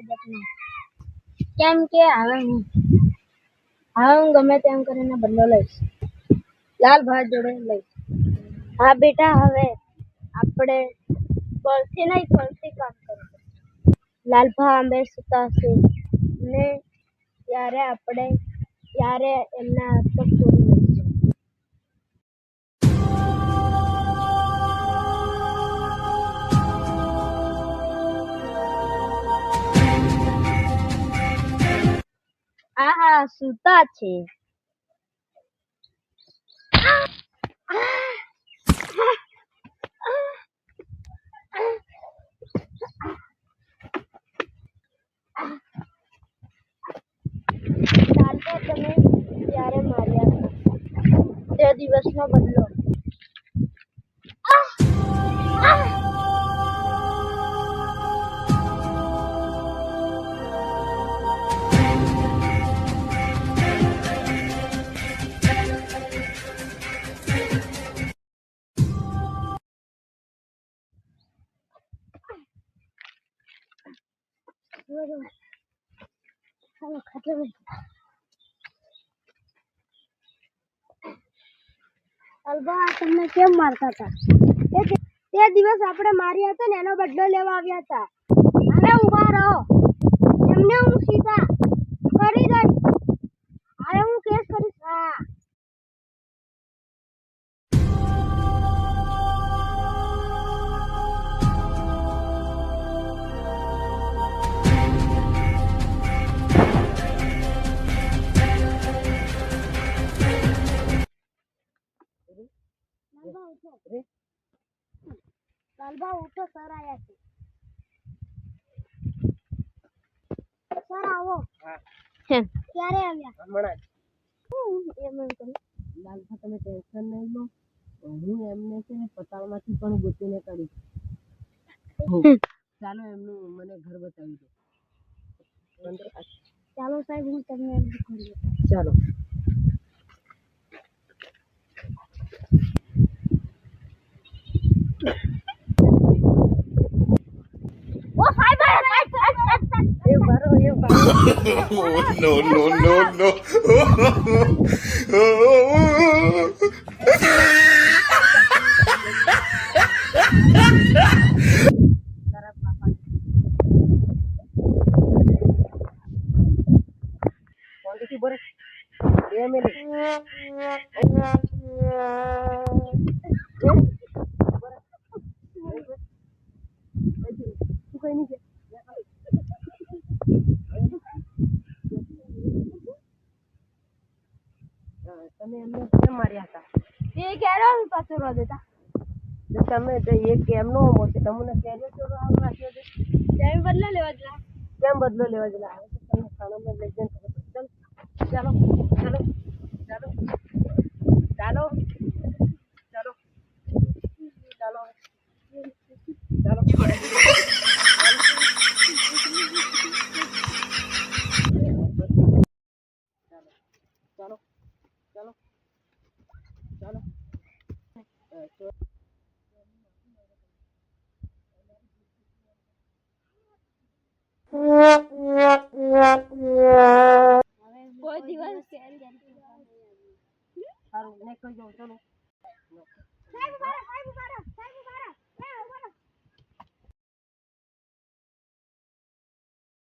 બાબતમાં, કેમ કે હવે હું ગમે તેમ કરીને બદલો લઈશ, લાલભા જોડે લઈશ. હા બેટા, હવે આપણે બળથી નહીં બળથી કામ કરીશું. લાલભા અંબે સુતા હશે ને ત્યારે એમના હાથ પર છોડી લઈશું. હા સુતા છે. તમે ત્યારે માર્યા તે દિવસનો બદલો. અલ્બા તમને કેમ મારતા હતા? તે દિવસ આપણે માર્યા હતા ને એનો બદલો લેવા આવ્યા હતા. હવે ઉભા રહો, એમને હું સીધા કરી દઈશ. હવે હું કેસ કરીશ. હા લાલભા ઉઠો, સર આયા છે. સર આવો. ક્યારે આવ્યા? હમણાં. લાલભા તમે ટેન્શન નહીં લો, હું એમને છે ને પતાળમાંથી પણ ગોતીને કાઢીશ. ચાલો એમનું મને ઘર બતાવી દો. ચાલો સાહેબ, હું તમને એમનું ઘર બતાવીશ. ચાલો. No, no, no, no. તમે એમને કેમ માર્યા હતા? એ ક્યારે પાછો રો દેતા? તમે એક કેમનો મોટો તમને કેરીઓ ચોરો રાખ્યો છે? કેમ બદલો લેવા જલા? કેમ બદલો લેવા જલા? તમે ખાનામાં લઈ જઈને ચાલો ચાલો ચાલો ચાલો ચાલો ચાલો ચાલો ચાલો ચાલો ચાલો. કોઈ દિવસ સારું ને કહી દઉં. ચલો